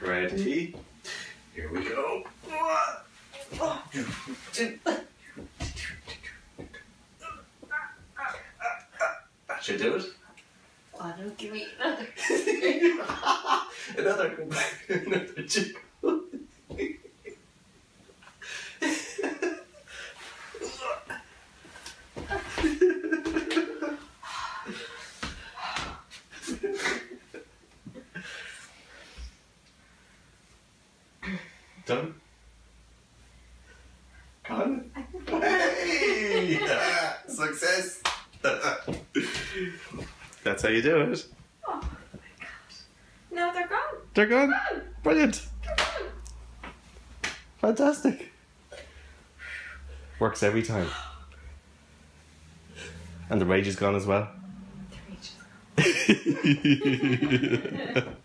Ready? Here we go. That should do it. Oh no, give me another. Another chick. Done? Gone? Hey! Success! That's how you do it. Oh my gosh. No, they're gone. They're gone? They're gone. Brilliant! They're gone. Fantastic! Works every time. And the rage is gone as well. The rage is gone.